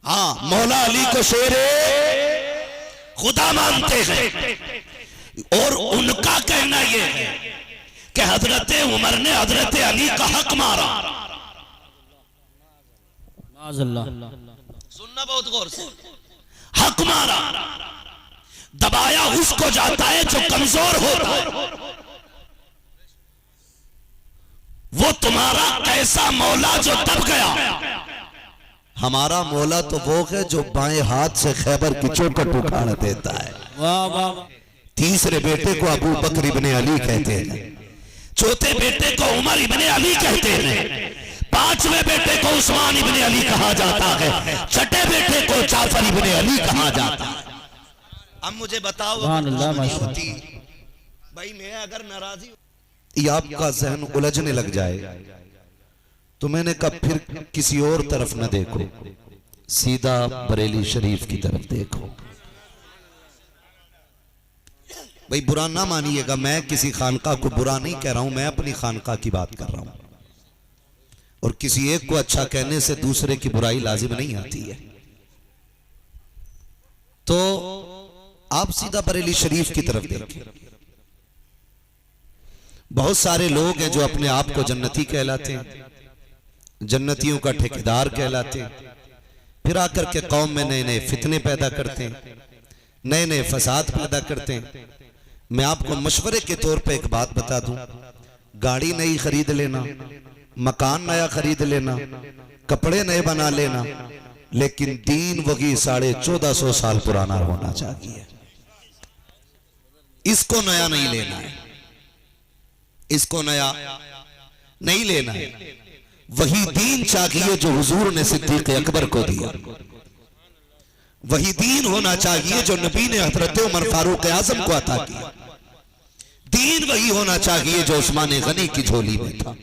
हाँ, मौला अली को शेरे खुदा मानते हैं और उनका कहना यह है कि हजरत उमर ने हजरत अली का हक मारा। सुनना बहुत गौर से, हक मारा, दबाया उसको जाता है जो कमजोर होता है। वो तुम्हारा कैसा मौला जो दब गया। हमारा मौला तो वो है जो बाएं हाथ से खैबर की चौखट उखाड़ देता है। वाह वाह। तीसरे बेटे को अबू बकर इब्ने अली कहते हैं, चौथे बेटे को उमर इब्ने अली कहते हैं, पांचवें बेटे को उस्मान इब्ने अली कहा जाता है, छठे बेटे को जाफर इब्ने अली कहा जाता है। अब मुझे बताओ होती भाई, मैं अगर नाराजी आपका जहन उलझने लग जाए तो मैंने कहा फिर किसी और तरफ न देखो, सीधा बरेली शरीफ की तरफ देखो। भाई बुरा ना मानिएगा, मैं किसी खानका को बुरा नहीं कह रहा हूं, मैं अपनी खानका की बात कर रहा हूं। और किसी एक को अच्छा कहने से दूसरे की बुराई लाजिम नहीं आती है। तो आप सीधा बरेली शरीफ की तरफ देखिए। बहुत सारे लोग हैं जो अपने आप को जन्नती कहलाते हैं, जन्नतियों का ठेकेदार कहलाते हैं, फिर आकर के कौम में नए नए फितने पैदा करते हैं, नए नए फसाद पैदा करते हैं। मैं आपको मशवरे के तौर पे एक बात बता दूं, गाड़ी नई खरीद लेना, मकान नया खरीद लेना, कपड़े नए बना लेना, लेकिन दीन वही 1450 साल पुराना होना चाहिए। इसको नया नहीं लेना है, इसको नया नहीं लेना है। वही दीन चाहिए जो हुजूर ने सिद्दीक अकबर को दिया। वही दीन होना चाहिए जो नबी ने हजरत उमर फारूक आजम को अता किया। दीन वही होना चाहिए जो उस्मान गनी की झोली में था।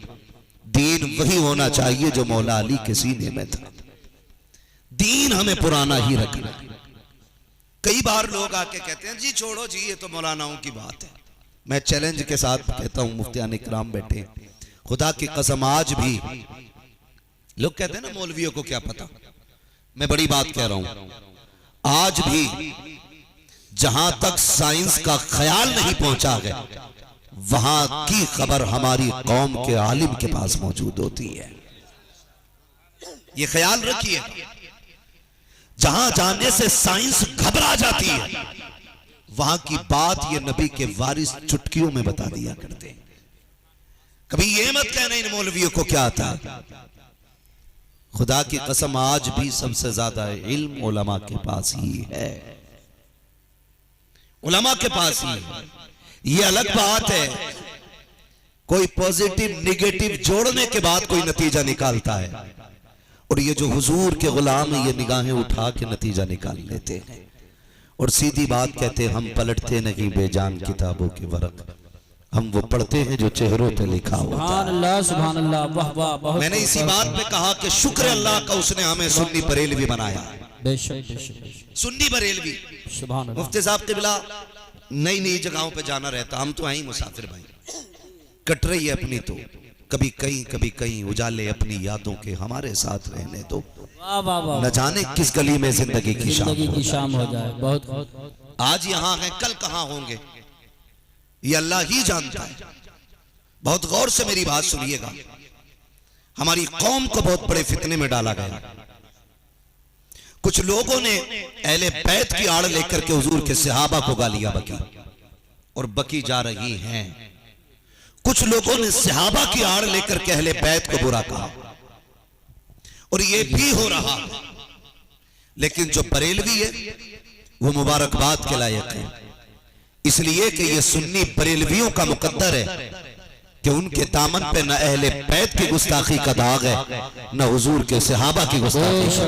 दीन वही होना चाहिए जो मौला अली के सीने में था। दीन हमें पुराना ही रखना। कई बार लोग आके कहते हैं जी छोड़ो जी, ये तो मौलानाओं की बात है। मैं चैलेंज के साथ कहता हूं, मुफ्तियान इकराम बैठे, खुदा की कसम आज भी लोग कहते हैं ना मौलवियों को क्या पता, मैं बड़ी बात कह रहा हूं, आज भी जहां तक साइंस का ख्याल नहीं पहुंचा है वहां की खबर हमारी कौम के आलिम के पास मौजूद होती है। ये ख्याल रखिए, जहां जाने से साइंस घबरा जाती है वहां की बात ये नबी के वारिस चुटकियों में बता दिया करते हैं। कभी ये मत कहना इन मौलवियों को क्या आता है। खुदा की कसम आज भी सबसे ज्यादा इल्म उलमा के पास ही है, उलमा के पास ही है। ये अलग बात है कोई पॉजिटिव निगेटिव जोड़ने के बाद कोई नतीजा निकालता है, और ये जो हुजूर के गुलाम है ये निगाहें उठा के नतीजा निकाल लेते हैं और सीधी बात कहते हैं, हम पलटते नहीं बेजान किताबों के वरक, हम वो पढ़ते हैं जो चेहरों पे लिखा होता है। सुभान अल्लाह, वाह वाह। मैंने इसी बात पे कहा कि शुक्र अल्लाह का उसने हमें सुन्नी बरेलवी बनाया। सुन्नी बरेलवी, मुफ्ती साहब के बिला नई नई जगहों पे जाना रहता, हम तो आई मुसाफिर भाई, कट रही है अपनी तो कभी कहीं उजाले अपनी यादों के हमारे साथ रहने दो। न जाने किस गली में जिंदगी की शाम हो जाए। बहुत आज यहाँ है, कल कहाँ होंगे ये अल्लाह ही जानता है। बहुत गौर से मेरी बात सुनिएगा, हमारी कौम को बहुत बड़े फितने में डाला गया। कुछ लोगों ने अहले बैत की आड़ लेकर के हुजूर के सहाबा को गालियां बकी और बकी जा रही हैं। कुछ लोगों ने सहाबा की आड़ लेकर के अहले बैत को बुरा कहा और ये भी हो रहा। लेकिन जो बरेलवी है वो मुबारकबाद के लायक है, इसलिए कि ये सुन्नी बरेलवियों का मुकद्दर है कि उनके दामन पे न अहले बैत की गुस्ताखी का दाग है न हुजूर के सहाबा की गुस्ताखी का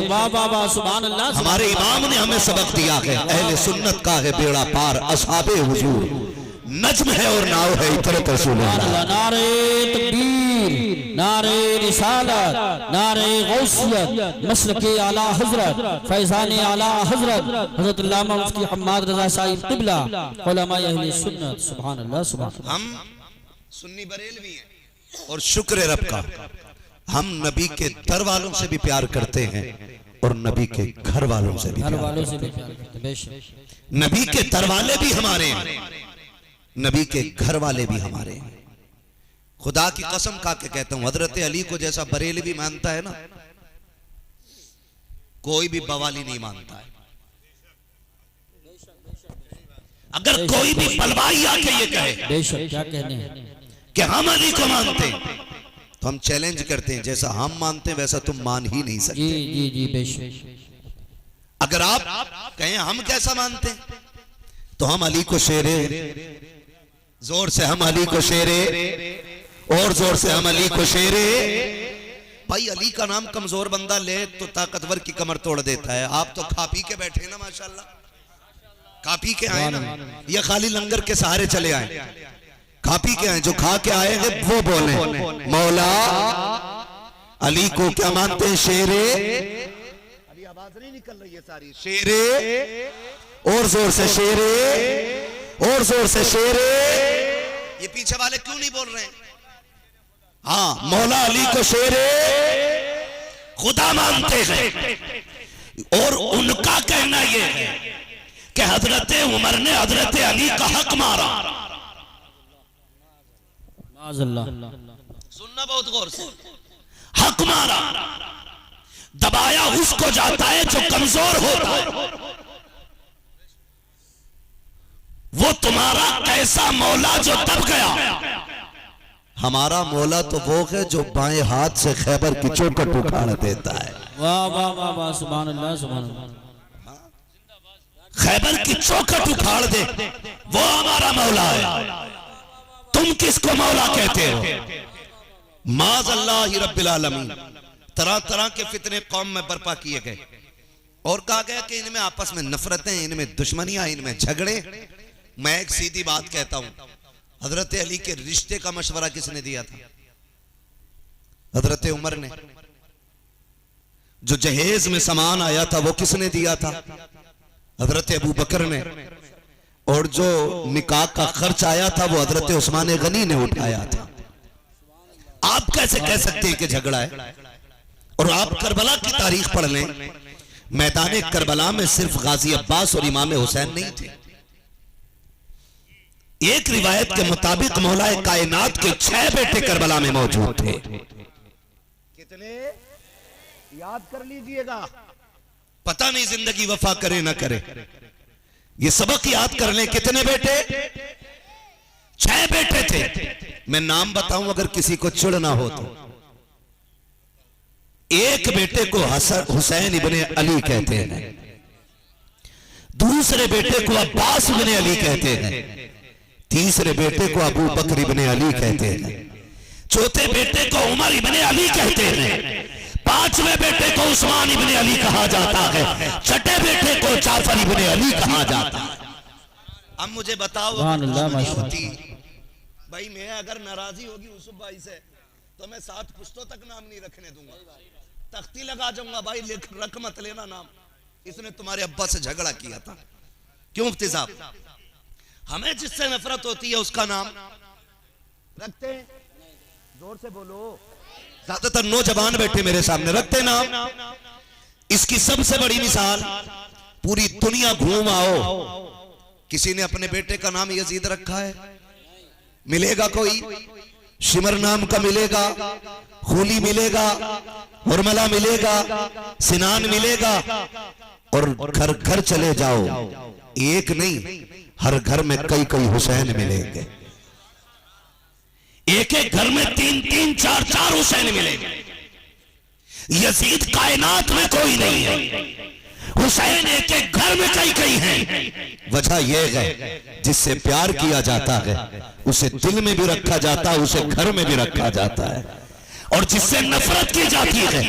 दाग। हमारे इमाम ने हमें सबक दिया है, अहले सुन्नत का है बेड़ा पार, असहाबे हुजूर नज्म है और नाव है इतरत रसूलुल्लाह। नारे तकबीर, नारे रिसालत, नारे गौसियत, मसलके आला हजरत, फैजान आला हजरत हजरत अल्लामा मुफ्ती हम्माद रजा साहिब क़िबला, उलमा अहले सुन्नत। सुभान अल्लाह, सुभान अल्लाह। हम सुन्नी बरेलवी हैं और शुक्र रब का हम नबी के दर वालों से भी प्यार करते हैं और नबी के घर वालों से भी, नबी के दरवाले भी हमारे हैं, नबी के घर वाले भी हमारे हैं। खुदा की कसम खा के कहता हूं, हजरत अली को जैसा बरेलवी मानता है ना, कोई भी बवाली नहीं मानता है। अगर कोई भी बलवाई आके ये कहे क्या कहने हैं कि हम अली को मानते हैं, तो हम चैलेंज करते हैं, जैसा हम मानते हैं वैसा तुम मान ही नहीं सकते। जी जी बेशक। अगर आप कहें हम कैसा मानते हैं, तो हम अली को शेरे, जोर से हम अली को शेरे, और जोर से हम अली को शेरे। भाई अली का नाम कमजोर बंदा ले तो ताकतवर की कमर तोड़ देता है। आप तो खा पी के बैठे ना, माशाल्लाह, खा पी के आए ना, या खाली लंगर के सहारे चले आए? खा पी के आए। जो खा के आएंगे वो बोले मौला अली को क्या मानते हैं? शेरे। अभी आवाज नहीं निकल रही है सारी। शेरे, और जोर से शेरे, और जोर से शेरे। ये पीछे वाले क्यों नहीं बोल रहे हैं? हाँ, मौला अली को शेरे खुदा मानते हैं। और उनका कहना यह है कि हजरत उमर ने हजरत अली का हक मारा। सुनना बहुत गौर से, हक मारा, दबाया उसको जाता है जो कमजोर होता है। वो तुम्हारा कैसा मौला जो दब गया? हमारा मौला तो वो है जो बाएं हाथ से खैबर की चौखट उखाड़ देता है। वाह वाह वाह वाह, सुभान अल्लाह सुभान अल्लाह। खैबर की चौखट उखाड़ दे, वो हमारा मौला है। तुम किसको मौला कहते हो? माज़ अल्लाह रब्बिल आलमीन। तरह तरह के फितने कौम में बर्पा किए गए और कहा गया कि इनमें आपस में नफरतें, इनमें दुश्मनियां, इनमें झगड़े। मैं एक सीधी बात कहता हूं, हजरत अली के रिश्ते का मशवरा किसने दिया था? हजरत उमर ने। जो जहेज में सामान आया था वो किसने दिया था? हजरत अबू बकर ने। और जो निकाह का खर्च आया था वो हजरत उस्मान गनी ने उठाया था। आप कैसे कह सकते हैं कि झगड़ा है? और आप करबला की तारीख पढ़ लें, मैदान करबला में सिर्फ गाजी अब्बास और इमाम हुसैन नहीं थे। एक रिवायत के मुताबिक मौलाए कायनात के 6 बेटे करबला में मौजूद थे। कितने? याद कर लीजिएगा, पता नहीं जिंदगी वफा करे ना करे, ये सबक याद कर लें। कितने बेटे? 6 बेटे थे। मैं नाम बताऊं अगर किसी को चिढ़ ना हो तो। एक बेटे को हुसैन इब्ने अली कहते हैं, दूसरे बेटे को अब्बास इब्ने अली कहते हैं, तीसरे बेटे को अबू बकर इब्ने अली कहते हैं, चौथे बेटे को उमर इब्ने अली कहते हैं, पांचवें बेटे को उस्मान इब्ने अली कहा जाता है, छठे बेटे को जाफर इब्ने अली कहा जाता है। अब मुझे बताओ होती भाई, मैं अगर नाराजी होगी यूसुफ भाई से तो मैं 7 पुश्तों तक नाम नहीं रखने दूंगा, तख्ती लगा जाऊंगा। भाई रख मत लेना नाम, इसने तुम्हारे अब्बा से झगड़ा किया था। क्यों मुफ्ती साहब? हमें जिससे नफरत होती है उसका नाम रखते हैं। जोर से बोलो, ज्यादातर नौजवान बैठे मेरे सामने, रखते नाम। इसकी सबसे बड़ी मिसाल, पूरी दुनिया घूम आओ, किसी ने अपने बेटे का नाम यजीद रखा है? मिलेगा कोई? शिमर नाम का मिलेगा, खूली मिलेगा, उर्मला मिलेगा, सिनान मिलेगा। और घर घर चले जाओ, एक नहीं हर घर में कई कई हुसैन मिलेंगे। एक एक घर में 3-3, 4-4 हुसैन मिलेंगे। यजीद कायनात में कोई नहीं है, हुसैन एक एक घर में कई कई हैं। वजह यह है जिससे प्यार किया जाता है उसे दिल में भी रखा जाता है, उसे घर में भी रखा जाता है। और जिससे नफरत की जाती है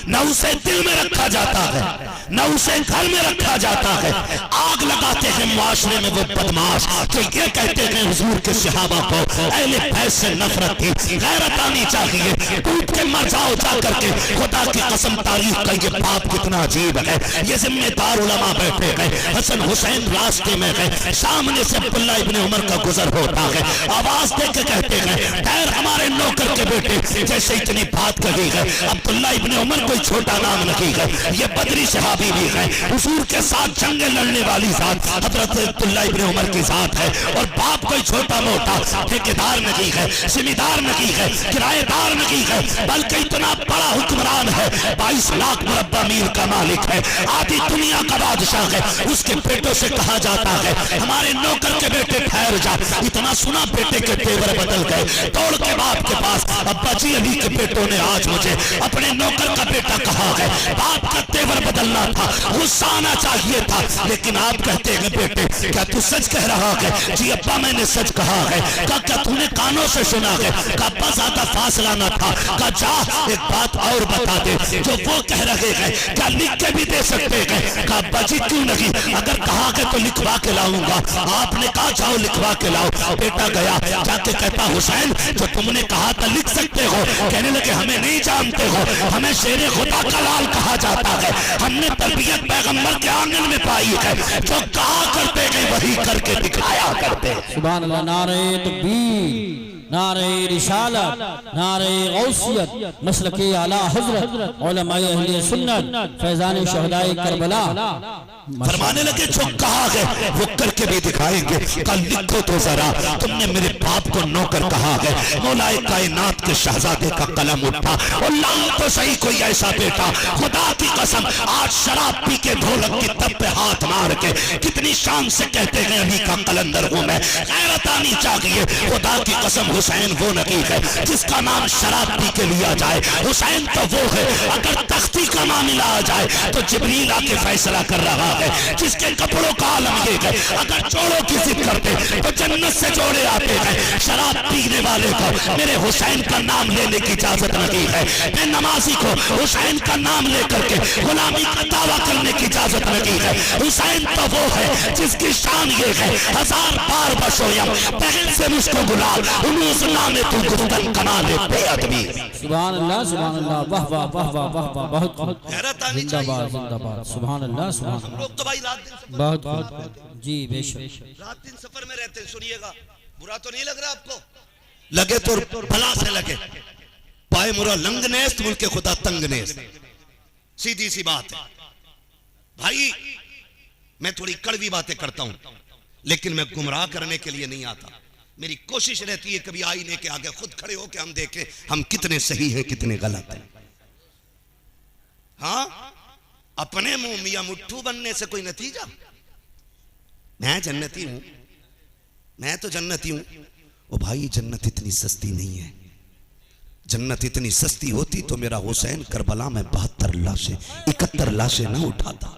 न उसे दिल में रखा जाता है न उसे घर में रखा जाता है। आग लगाते हैं मुआशरे में वो बदमाश जो ये कहते हैं हुजूर के सहाबा को अहले बैत से नफरत थी। गैरत आनी चाहिए, टूट के मर जाओ जा करके। खुदा की कसम, तारीख का ये बात कितना अजीब है। ये जिम्मेदार उलमा बैठे हैं, हसन हुसैन रास्ते में है, सामने से अब्दुल्ला इब्ने उमर का गुजर होता है, आवाज दे के कहते हैं पैर हमारे नौकर के बेटे जैसे इतनी बात कही है। अब्दुल्ला इब्ने उमर कोई छोटा नाम नहीं है, ये बदरी सहाबी भी है, हुजूर के साथ जंगे लड़ने वाली जात हजरत अब्दुल्ला इब्ने उमर की जात है। और बाप कोई छोटा मोटा ठेकेदार नहीं है, जिम्मेदार नहीं है, किराएदार नहीं है, बल्कि इतना बड़ा हुक्मरान है, 22 लाख मुरब्बा मील का मालिक है, आधी दुनिया का बादशाह है। उसके बेटों से कहा जाता है हमारे नौकर के बेटे ठहर जा। इतना सुना बेटे के तेवर बदल गए, दौड़ के बाप के पास, अब्बा जी अली के बेटों ने आज मुझे अपने नौकर का बेटा कहा है। बाप का तेवर बदलना था, गुस्सा आना चाहिए था, लेकिन आप कहते हैं बेटे क्या तू सच कह रहा है? जी अब्बा मैंने सच कहा है। क्या तूने कानों से सुना है? अब्बा ज्यादा फासला न था। जा एक बात और बता दे, जो वो कह रहे हैं क्या लिख के भी दे सकते हैं? अब्बा जी क्यों नहीं, अगर कहा के तो लिखवा के लाऊंगा। आपने कहा जाओ लिखवा के लाओ। बेटा गया, जाके कहता हुसैन जो तुमने कहा था लिख सकते हो? कहने लगे हमें नहीं जानते हो, हमें शेरे खुदा का लाल कहा जाता है, हमने तरबियत पैगंबर के आंगन में पाई है, जो कहा करते हैं वही करके दिखाया करते हैं। सुभान अल्लाह। नारे तकबीर, नारे रिसालत, नारे गौसियत, मसलके आला हजरत, उलमाए अहले सुन्नत, फैजान शहदाए करबला। फरमाने लगे जो कहा है वो करके भी दिखाएंगे। कल लिखो तो जरा, तुमने मेरे बाप को नौकर कहा है। मौलाए कायनात के शहजादे का कलम उठा और लाल तो सही कोई ऐसा बेटा, खुदा की कसम आज शराब पी के ढोलक की तब पे हाथ मार के कितनी शान से कहते हैं अली का कलंदर हूं मैं। गैरत आनी चाहिए। खुदा की कसम हुसैन वो नहीं है जिसका नाम शराब पी के लिया जाए। हुसैन तो वो है अगर तख्ती का मामला आ जाए तो जिब्रील आके फैसला कर रहा है। जिसके कपड़ों का आलम ये है अगर जोड़ों की जिद करते तो जन्नत से जोड़े आते हैं। शराब पीने वाले को मेरे हुसैन का नाम लेने की इजाजत नहीं है। मैं नमाजी को हुसैन का नाम लेकर के गुलामी का दावा करने की इजाजत नहीं है। हुसैन तो वो है जिसकी शान ये है 1000 बार बशोयम पहल से मुझको गुलाब उन्नीस नामे तू गुफ्तन कमा ले बेअदबी। सुभान अल्लाह, सुभान अल्लाह, वाह वाह वाह वाह वाह वाह, बहुत हैरत आनी जिंदाबाद चाहिए। जिंदाबाद, सुभान अल्लाह, सुभान हम लोग तो भाई रात दिन बहुत जी बेशक। रात दिन सफर में रहते हैं। सुनिएगा, बुरा तो नहीं लग रहा आपको? लगे तो भला से लगे। पाए मुरा लंग नेस्त मुल्के खुदा तंग नेस्त, सीधी सी बात है भाई। मैं थोड़ी कड़वी बातें करता हूं, लेकिन मैं गुमराह करने के लिए नहीं आता। मेरी कोशिश रहती है कभी आईने के आगे खुद खड़े होकर हम देखें हम कितने सही हैं कितने गलत हैं। हाँ, अपने मुंह मियां मुट्ठू बनने से कोई नतीजा? मैं जन्नती हूं, मैं तो जन्नती हूं। ओ भाई जन्नत इतनी सस्ती नहीं है। जन्नत इतनी सस्ती होती तो मेरा हुसैन करबला में 72 लाशें 71 लाशें ना उठाता।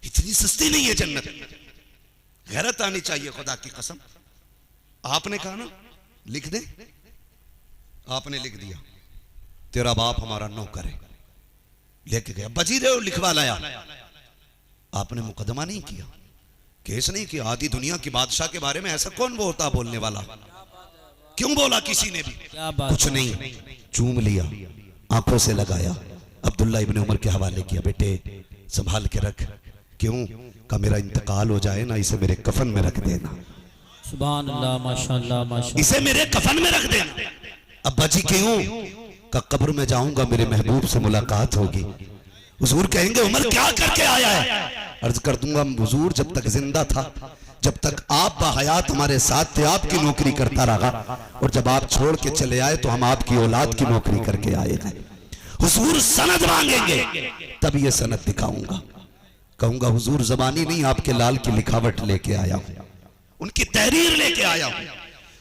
इतनी सस्ती नहीं है जन्नत। गैरत आनी चाहिए खुदा की कसम। आपने कहा ना लिख दे, आपने लिख दिया तेरा बाप हमारा नौकर है, लेके गया बजी रहे हो लिखवा लाया। आपने मुकदमा नहीं किया, केस नहीं किया। आधी दुनिया की बादशाह के बारे में ऐसा कौन बोलता बोलने वाला? क्यों बोला किसी ने भी? कुछ नहीं, चूम लिया, आंखों से लगाया, अब्दुल्ला इब्ने उमर के हवाले किया, बेटे संभाल के रख। क्यों? का मेरा इंतकाल हो जाए ना, इसे मेरे कफन में रख देना। सुभान अल्लाह, माशाअल्लाह माशाअल्लाह, इसे मेरे कफन में रख देना। अब्बा जी क्यों? का कब्र में जाऊंगा, मेरे महबूब से मुलाकात होगी। हुजूर कहेंगे उमर क्या करके आया है? अर्ज कर दूंगा हुजूर जब तक जिंदा था, जब तक आप बाहयात हमारे साथ थे आपकी नौकरी करता रहा, और जब आप छोड़ के चले आए तो हम आपकी औलाद की नौकरी करके आए हैं। हुजूर सनद मांगेंगे तब ये सनद दिखाऊंगा। कहूंगा हुजूर जबानी नहीं, आपके लाल की लिखावट लेके आया हूं, उनकी तहरीर लेके आया हूं।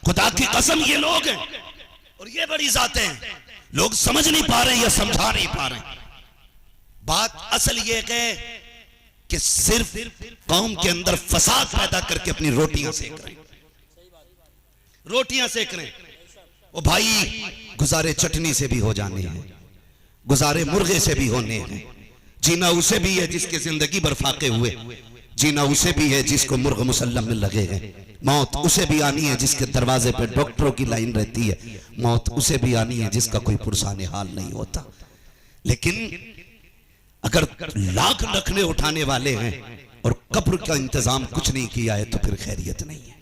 खुदा की कसम ये लोग हैं और ये बड़ी जातें हैं, लोग समझ नहीं पा रहे या समझा नहीं पा रहे। बात असल ये है कि सिर्फ कौम के अंदर फसाद पैदा करके अपनी रोटियां सेक रहे, रोटियां सेक रहे। ओ भाई गुजारे चटनी से भी हो जाने हैं, गुजारे मुर्गे से भी होने हैं। जीना उसे भी है जिसके जिंदगी भर फाके हुए, जीना उसे भी है जिसको मुर्ग मुसल्लम में लगे हैं। मौत उसे भी आनी है जिसके दरवाजे पे डॉक्टरों की लाइन रहती है। मौत उसे भी आनी है जिसका कोई पुरसाने हाल नहीं होता। लेकिन अगर लाख रखने उठाने वाले हैं और कब्र का इंतजाम कुछ नहीं किया है तो फिर खैरियत नहीं है,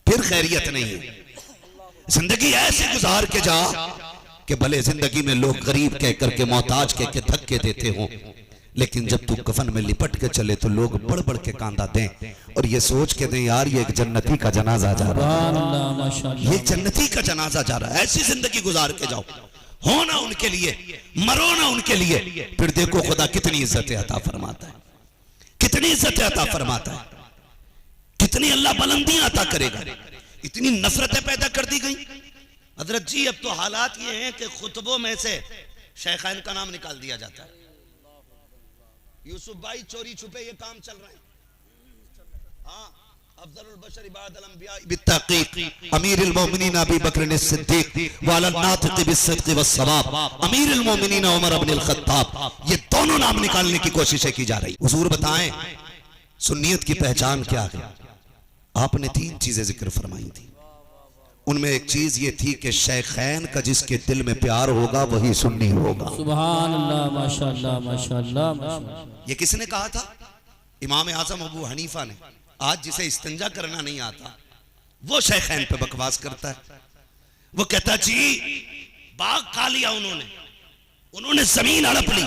फिर खैरियत नहीं है। जिंदगी ऐसे गुजार के जा कि भले जिंदगी में लोग गरीब कह करके मोहताज कह के धक्के देते हो, लेकिन जब तू कफन में लिपट के चले तो लोग बढ़ बढ़ के कांदा दें और ये सोच के दें यार ये एक जन्नती का जनाजा जा रहा है, ये जन्नती का जनाजा जा रहा है। ऐसी जिंदगी गुजार के जाओ, हो ना उनके लिए, मरो ना उनके लिए, फिर देखो खुदा कितनी इज्जत अता फरमाता है, कितनी इज्जत अता फरमाता है, कितनी अल्लाह बुलंदियां अता करेगा। इतनी नफरतें पैदा कर दी गई। हजरत जी अब तो हालात ये हैं कि खुतबों में से शेखैन का नाम निकाल दिया जाता है। यूसुफ भाई चोरी छुपे ये काम चल रहे हैं। हाँ, अफजलुल बशर इबादल अंबिया बित्तहकीक अमीरुल मोमिनीन अबू बकर सिद्दीक वाला नातिक बिस्सिद्क़ वस्सवाब अमीरुल मोमिनीन उमर इब्नुल खत्ताब, ये दोनों नाम निकालने की कोशिशें की जा रही। हुजूर बताएं सुन्नियत की पहचान क्या है? आपने 3 चीजें जिक्र फरमाई थी। उनमें एक चीज ये थी कि शेखैन का जिसके दिल में प्यार होगा वही सुन्नी होगा। सुभान अल्लाह, माशाअल्लाह माशाअल्लाह माशाअल्लाह। ये किसने कहा था? इमाम आजम अबू हनीफा ने। आज जिसे इस्तिंजा करना नहीं आता वो शेखैन पे बकवास करता है। वो कहता जी बाग खा लिया उन्होंने जमीन हड़प ली।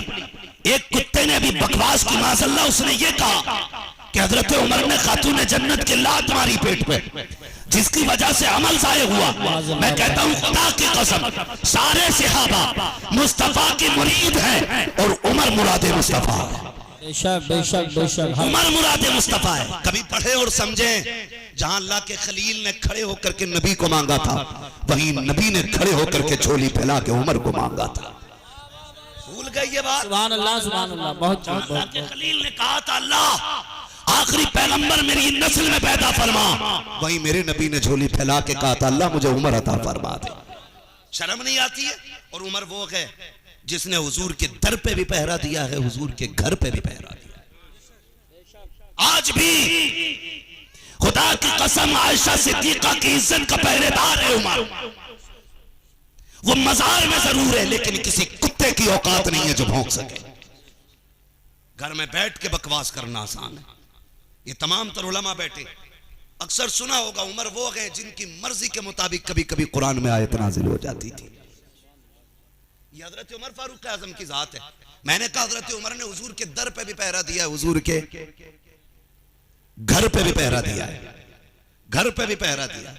एक कुत्ते ने अभी बकवास की माज़अल्लाह उसने ये कहा कि हजरत उमर ने खातून जन्नत की लात मारी पेट पे, जिसकी वजह से अमल ज़ाये हुआ। मैं कहता हूँ खुदा की कसम सारे सहाबा मुस्तफा की मुरीद हैं और उमर मुरादे मुस्तफा है। बेशक बेशक बेशक उमर मुरादे मुस्तफा है। कभी पढ़े और समझे, जहां अल्लाह के खलील ने खड़े होकर के नबी को मांगा था, वहीं नबी ने खड़े होकर के झोली फैला के उमर को मांगा था। भूल गए ये बात? सुभान अल्लाह सुभान अल्लाह। बहुत अल्लाह के खलील ने कहा था अल्लाह आखिरी पैगंबर मेरी नस्ल में पैदा फरमा, वहीं मेरे नबी ने झोली फैला के कहा था अल्लाह मुझे उमर अता फरमा दे। शर्म नहीं आती है? और उमर वो है जिसने हुजूर के दर पे भी पहरा दिया है, हुजूर के घर पे भी पहरा दिया है। आज भी खुदा की कसम आयशा सिद्दीका की इज्जत का पहरेदार है उमर। वो मजार में जरूर है लेकिन किसी कुत्ते की औकात नहीं है जो भौंक सके। घर में बैठ के बकवास करना आसान है। ये तमाम तर उलमा बैठे, अक्सर सुना होगा उमर वो गए जिनकी मर्जी के मुताबिक कभी कभी कुरान में आयत नाजिल हो जाती थी। ये हजरत उमर फारूक आजम की जात है। मैंने कहा हजरत उमर ने हुजूर के दर पे भी पहरा दिया है, हुजूर के घर पे भी पहरा दिया है, घर पे भी पहरा दिया,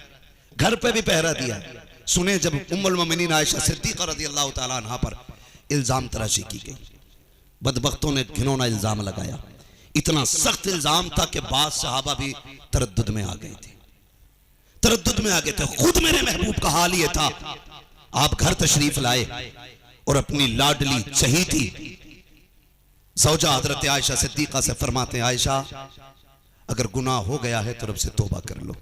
घर पे भी पहरा दिया। सुने जब उम्मुल मोमिनीन आयशा सिद्दीक़ा रज़ियल्लाहु ताला अन्हा पर इल्जाम तराशी की गई, बदबख्तों ने घिनौना इल्जाम लगाया। इतना सख्त इल्जाम था कि बाद सहाबा भी तरद्दुद में आ गए थे, तरद्दुद में आ गए थे। खुद मेरे महबूब का हाल ये था, आप घर तशरीफ लाए और अपनी लाडली चहीती ज़ौजा हज़रत आयशा सिद्दीक़ा से फरमाते हैं आयशा अगर गुनाह हो गया है तो रब से तौबा कर लो।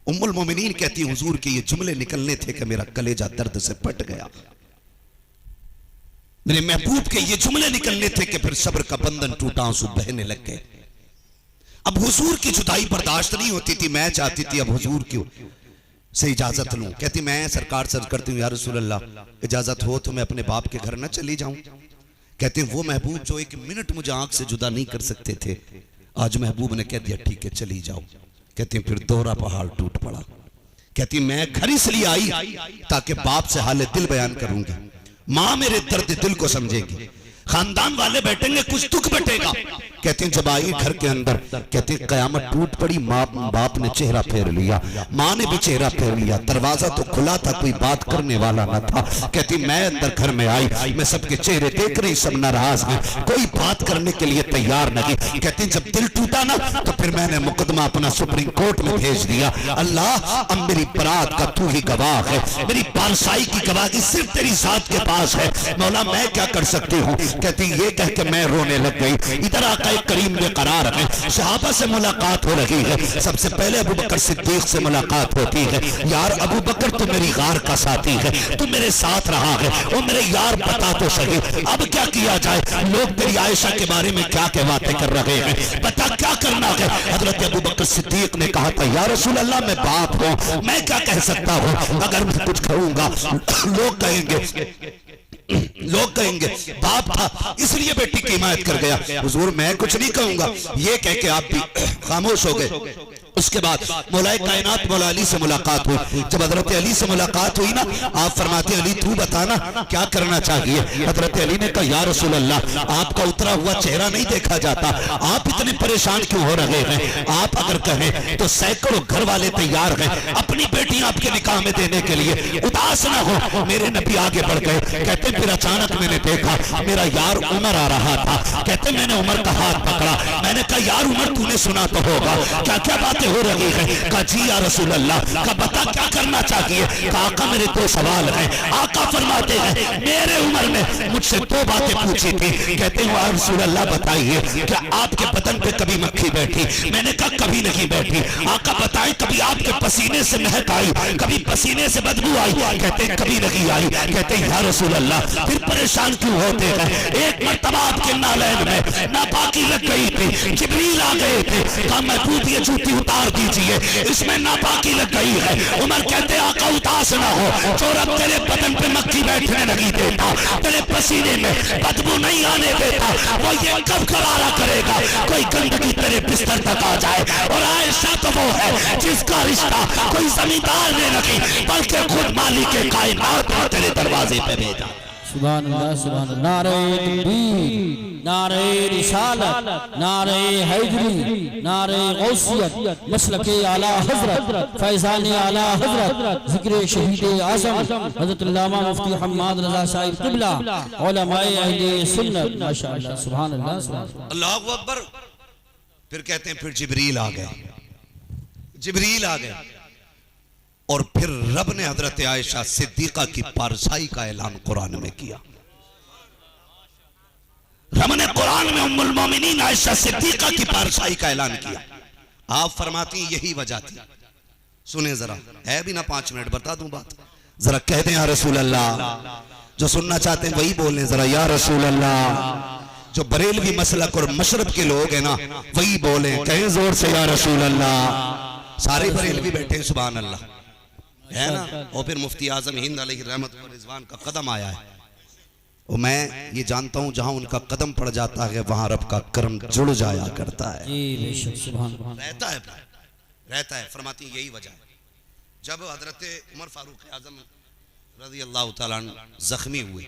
उम्मुल मोमिनीन कहती हुजूर के ये जुमले निकलने थे कि मेरा कलेजा दर्द से फट गया। मेरे महबूब के ये जुमले निकलने थे कि फिर सब्र का बंधन टूटा, आंसू बहने लग गए। अब हुजूर की जुदाई बर्दाश्त नहीं होती थी। मैं चाहती थी अब हुजूर की से इजाजत लूं। कहती मैं सरकार से अर्ज करती हूँ या रसूल अल्लाह इजाजत हो तो मैं अपने बाप के घर न चली जाऊं। कहते वो महबूब जो एक मिनट मुझे आंख से जुदा नहीं कर सकते थे, आज महबूब ने कह दिया ठीक है चली जाओ। कहती फिर दोहरा पहाड़ टूट पड़ा। कहती मैं घर इसलिए आई ताकि बाप से हाल दिल बयान करूंगी, माँ मेरे दर्द दिल को समझेगी, खानदान वाले बैठेंगे कुछ दुख बटेगा। कहते जब आई घर के अंदर कहते कयामत टूट पड़ी। माँ बाप ने चेहरा फेर लिया, माँ ने भी चेहरा फेर लिया। दरवाजा तो खुला था, कोई बात करने वाला न था। कहती मैं अंदर घर में आई, मैं सबके चेहरे देख रही, सब नाराज हैं, कोई बात करने के लिए तैयार नहीं। कहती जब दिल टूटा ना तो फिर मैंने मुकदमा अपना सुप्रीम कोर्ट में भेज दिया। अल्लाह अब मेरी बरात का तू ही गवाह है, मेरी बादशाही की गवाही सिर्फ तेरी जात के पास है। मौला मैं क्या कर सकती हूँ। कहती ये कह के मैं रोने लग गई। इधर आका करीम में करार है, सहाबा से मुलाकात हो रही है। सबसे पहले अबू बकर सिद्दीक से मुलाकात होती है। यार अबू बकर तू मेरी गार का साथी है, तू मेरे साथ रहा है, ओ मेरे यार बता तो सही अब क्या किया जाए। लोग तेरी आयशा के बारे में क्या क्या बातें कर रहे हैं, बता क्या करना है। हजरत अबू बकर सिद्दीक ने कहा था या रसूल अल्लाह मैं बाप हूँ, मैं क्या कह सकता हूँ। अगर मैं कुछ कहूंगा लोग कहेंगे बाप था इसलिए बेटी की हिमायत कर गया। हुजूर मैं कुछ नहीं कहूंगा। ये कह के आप भी खामोश हो गए। उसके बाद मौलाए कायनात मौला अली से मुलाकात हुई। जब हजरत अली से मुलाकात हुई ना, आप फरमाते अली तू बताना क्या करना चाहिए। हजरत अली ने कहा या रसूल अल्लाह, आपका उतरा हुआ चेहरा नहीं देखा जाता, आप इतने परेशान क्यों हो रहे हैं। आप अगर कहें तो सैकड़ों घर वाले तैयार हैं अपनी बेटी आपके निकाह में देने के लिए, उदास ना हो। मेरे नबी आगे बढ़ गए, कहते फिर अचानक मैंने देखा मेरा यार उमर आ रहा था। कहते मैंने उमर का हाथ पकड़ा, मैंने कहा यार उमर तूने सुना तो होगा, क्या क्या बातें हो रही है। कहा जी या रसूल अल्लाह, का बता क्या करना चाहिए। कहा आका मेरे दो सवाल हैं। आका फरमाते हैं मेरे उमर ने मुझसे दो बातें पूछी थी। कहते हैं या रसूल अल्लाह बताइए क्या आपके बदन पे कभी मक्खी बैठी। मैंने कहा कभी नहीं बैठी। आका बताएं कभी आपके पसीने से महक आई, कभी पसीने से बदबू आई। कहते कभी नहीं आई। कहते या रसूल अल्लाह फिर परेशान क्यों होते हैं। एक मर्तबा आपके नालैन में नापाकी लग गई थी, जिब्रील आ गए थे, कहा महबूब ये जूती उतार दीजिए, इसमें नापाकी लग गई है। उमर कहते आका उदास ना हो, जो रब तेरे बदन पे मक्खी बैठने नहीं देता, तेरे पसीने में बदबू नहीं आने देता, वो ये कब करारा करेगा कोई गंदगी तेरे बिस्तर तक आ जाए। और आयशा तो वो है जिसका रिश्ता कोई जमींदार ने नहीं बल्कि खुद मालिक के कायनात ने तेरे दरवाजे पे भेजा। सुभान अल्लाह, सुभान अल्लाह। नारे तकबीर, नारे रिसालत, नारे हैदरी, नारे गौसियत, मसलके आला हजरत, फैज़ाने आला हजरत, जिक्र शहीद आज़म हज़रत अल्लामा मुफ्ती हम्माद रज़ा साहिब क़िबला, उलमाए अहले सुन्नत। माशाअल्लाह, सुभान अल्लाह, सुभान अल्लाह। अल्लाहु अकबर। फिर कहते हैं फिर जिब्रील आ गए, जिब्रील आ गए और फिर रब ने हजरत आयशा सिद्दीका की पारसाई का ऐलान कुरान में किया। रब ने कुरान में उम्मुल मोमिनीन आयशा सिद्दीका की पारसाई का ऐलान किया। आप फरमाती यही वजह थी। सुने जरा, है भी ना 5 मिनट, बता दूं बात, जरा कह दें या रसूल अल्लाह। जो सुनना चाहते हैं वही बोल लें जरा या रसूल अल्लाह। जो बरेलवी मसलक और मशरब के लोग हैं ना वही बोले, कहें जोर से या रसूल अल्लाह। सारे बरेलवी बैठे हैं, सुभान अल्लाह, है ना। और फिर मुफ्ती आजम हिंद अलैहि रहमत व रिजवान का कदम आया है, और मैं ये जानता हूँ जहाँ उनका कदम पड़ जाता है वहां रब का करम जुड़ जाया करता है, रहता है, रहता है। फरमाती यही वजह है। जब हजरत उमर फारूक आजम रज़ी अल्लाह तआला अन्हु जख्मी हुए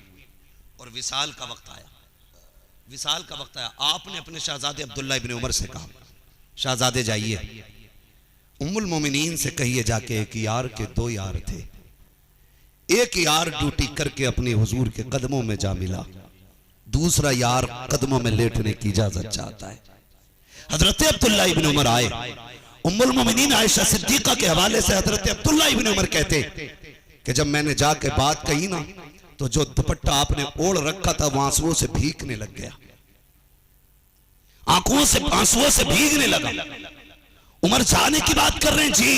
और विसाल का वक्त आया, विसाल का वक्त आया, आपने अपने शहजादे अब्दुल्ला इब्न उमर से कहा शहजादे जाइए उम्मुल मोमिनीन से कहिए जाके एक यार के 2 यार थे, एक यार ड्यूटी करके अपने हुजूर के कदमों में जा मिला, दूसरा यार कदमों में लेटने की इजाजत चाहता है। हजरत अब्दुल्ला इब्न उमर आए, उम्मुल मोमिनीन आयशा सिद्दीका के हवाले से हजरत अब्दुल्ला इब्न उमर कहते कि जब मैंने जाके बात कही ना तो जो दुपट्टा आपने ओढ़ रखा था वो आंसुओं से भीगने लग गया, आंखों से आंसुओं से भीगने लगा। उमर जाने की बात कर रहे हैं जी,